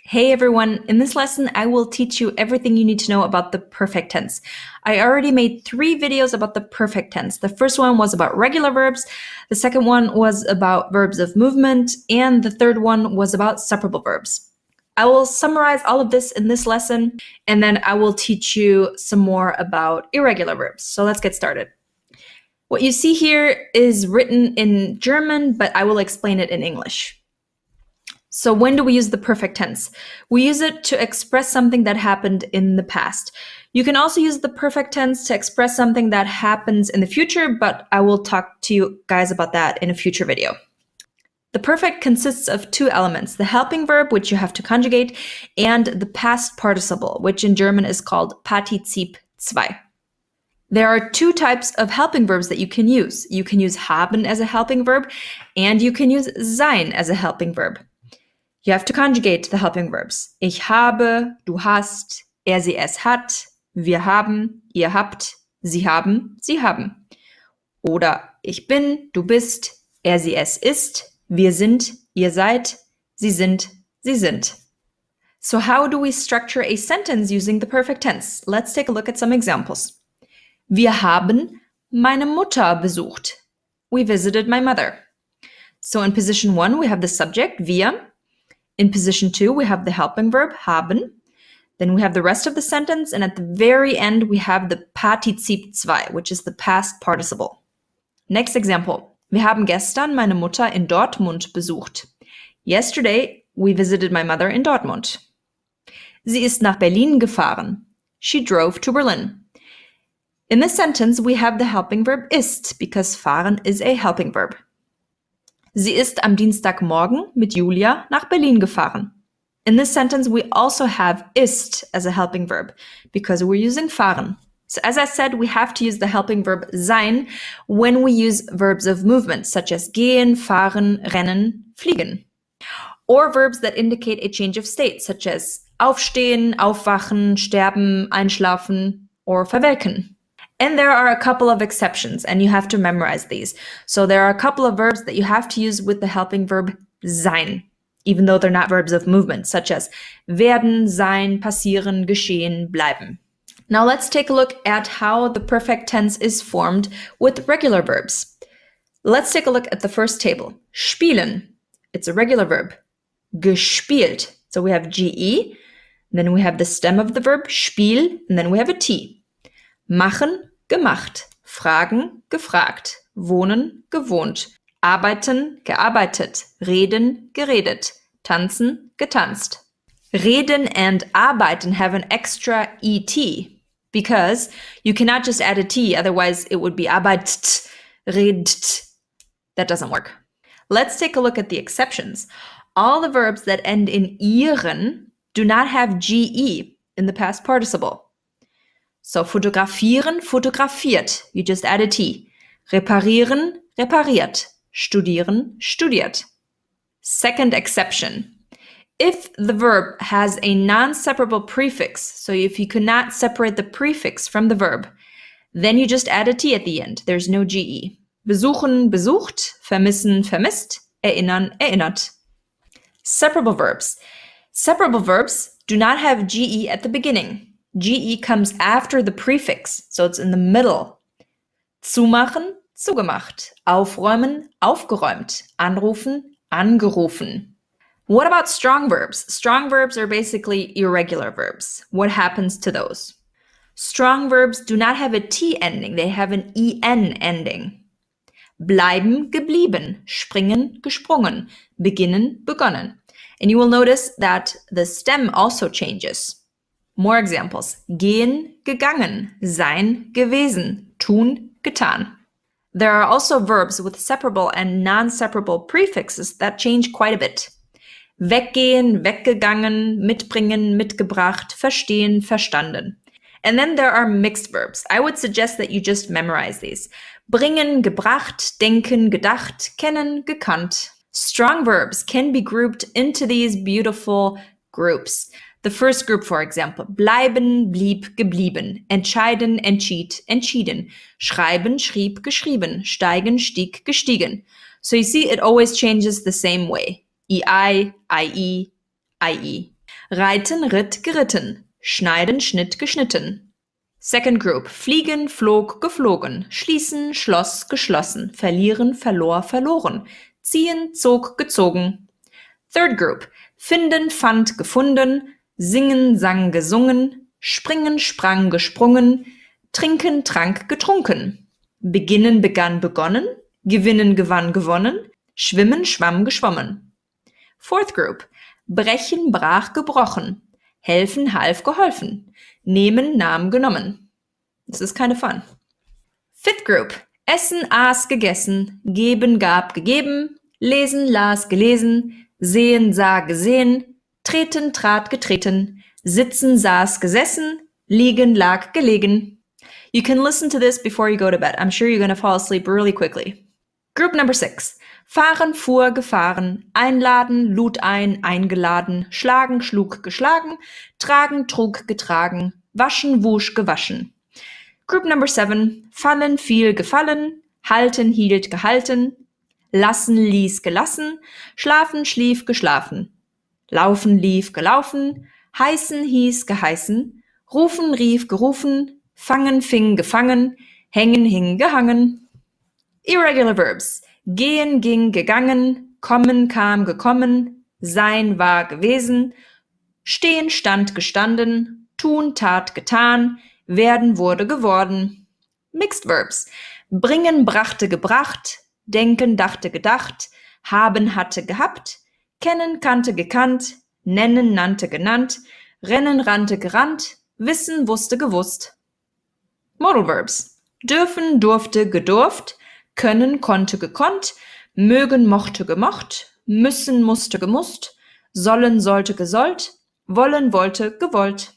Hey everyone, in this lesson I will teach you everything you need to know about the perfect tense. I already made 3 videos about the perfect tense. The first one was about regular verbs, the second one was about verbs of movement, and the third one was about separable verbs. I will summarize all of this in this lesson, and then I will teach you some more about irregular verbs. So let's get started. What you see here is written in German, but I will explain it in English. So when do we use the perfect tense? We use it to express something that happened in the past. You can also use the perfect tense to express something that happens in the future, but I will talk to you guys about that in a future video. The perfect consists of 2 elements, the helping verb, which you have to conjugate, and the past participle, which in German is called Partizip 2. There are 2 types of helping verbs that you can use. You can use haben as a helping verb, and you can use sein as a helping verb. You have to conjugate the helping verbs. Ich habe, du hast, er, sie, es hat, wir haben, ihr habt, sie haben, sie haben. Oder ich bin, du bist, er, sie, es ist, wir sind, ihr seid, sie sind, sie sind. So how do we structure a sentence using the perfect tense? Let's take a look at some examples. Wir haben meine Mutter besucht. We visited my mother. So in position 1, we have the subject, wir. In position 2, we have the helping verb, haben. Then we have the rest of the sentence, and at the very end, we have the Partizip 2, which is the past participle. Next example. Wir haben gestern meine Mutter in Dortmund besucht. Yesterday, we visited my mother in Dortmund. Sie ist nach Berlin gefahren. She drove to Berlin. In this sentence, we have the helping verb ist, because fahren is a helping verb. Sie ist am Dienstagmorgen mit Julia nach Berlin gefahren. In this sentence, we also have ist as a helping verb because we're using fahren. So as I said, we have to use the helping verb sein when we use verbs of movement, such as gehen, fahren, rennen, fliegen. Or verbs that indicate a change of state, such as aufstehen, aufwachen, sterben, einschlafen, or verwelken. And there are a couple of exceptions, and you have to memorize these. So there are a couple of verbs that you have to use with the helping verb sein, even though they're not verbs of movement, such as werden, sein, passieren, geschehen, bleiben. Now let's take a look at how the perfect tense is formed with regular verbs. Let's take a look at the first table. Spielen, it's a regular verb. Gespielt, so we have ge, then we have the stem of the verb spiel, and then we have a t. Machen, gemacht. Fragen, gefragt. Wohnen, gewohnt. Arbeiten, gearbeitet. Reden, geredet. Tanzen, getanzt. Reden and arbeiten have an extra et because you cannot just add a t, otherwise it would be arbeitet, redet. That doesn't work. Let's take a look at the exceptions. All the verbs that end in ieren do not have ge in the past participle. So fotografieren, fotografiert. You just add a T. Reparieren, repariert. Studieren, studiert. Second exception. If the verb has a non-separable prefix, so if you cannot separate the prefix from the verb, then you just add a T at the end. There's no GE. Besuchen, besucht. Vermissen, vermisst. Erinnern, erinnert. Separable verbs. Separable verbs do not have GE at the beginning. GE comes after the prefix, so it's in the middle. Zumachen, zugemacht. Aufräumen, aufgeräumt. Anrufen, angerufen. What about strong verbs? Strong verbs are basically irregular verbs. What happens to those? Strong verbs do not have a T ending, they have an EN ending. Bleiben, geblieben. Springen, gesprungen. Beginnen, begonnen. And you will notice that the stem also changes. More examples. Gehen, gegangen. Sein, gewesen. Tun, getan. There are also verbs with separable and non-separable prefixes that change quite a bit. Weggehen, weggegangen, mitbringen, mitgebracht, verstehen, verstanden. And then there are mixed verbs. I would suggest that you just memorize these. Bringen, gebracht, denken, gedacht, kennen, gekannt. Strong verbs can be grouped into these beautiful groups. The first group, for example, bleiben, blieb, geblieben, entscheiden, entschied, entschieden, schreiben, schrieb, geschrieben, steigen, stieg, gestiegen. So you see, it always changes the same way. EI, IE, IE. Reiten, ritt, geritten. Schneiden, schnitt, geschnitten. Second group. Fliegen, flog, geflogen. Schließen, schloss, geschlossen. Verlieren, verlor, verloren. Ziehen, zog, gezogen. Third group. Finden, fand, gefunden. Singen, sang, gesungen. Springen, sprang, gesprungen. Trinken, trank, getrunken. Beginnen, begann, begonnen. Gewinnen, gewann, gewonnen. Schwimmen, schwamm, geschwommen. Fourth group. Brechen, brach, gebrochen. Helfen, half, geholfen. Nehmen, nahm, genommen. Das ist keine Fun. Fifth group. Essen, aß, gegessen. Geben, gab, gegeben. Lesen, las, gelesen. Sehen, sah, gesehen. Treten, trat, getreten. Sitzen, saß, gesessen. Liegen, lag, gelegen. You can listen to this before you go to bed. I'm sure you're going to fall asleep really quickly. Group number 6. Fahren, fuhr, gefahren, einladen, lud ein, eingeladen, schlagen, schlug, geschlagen, tragen, trug, getragen, waschen, wusch, gewaschen. Group number 7. Fallen, fiel, gefallen, halten, hielt, gehalten, lassen, ließ, gelassen, schlafen, schlief, geschlafen, laufen, lief, gelaufen, heißen, hieß, geheißen, rufen, rief, gerufen, fangen, fing, gefangen, hängen, hing, gehangen. Irregular verbs. Gehen, ging, gegangen, kommen, kam, gekommen, sein, war, gewesen, stehen, stand, gestanden, tun, tat, getan, werden, wurde, geworden. Mixed verbs. Bringen, brachte, gebracht, denken, dachte, gedacht, haben, hatte, gehabt, kennen, kannte, gekannt, nennen, nannte, genannt, rennen, rannte, gerannt, wissen, wusste, gewusst. Modal verbs. Dürfen, durfte, gedurft, können, konnte, gekonnt, mögen, mochte, gemocht, müssen, musste, gemusst, sollen, sollte, gesollt, wollen, wollte, gewollt.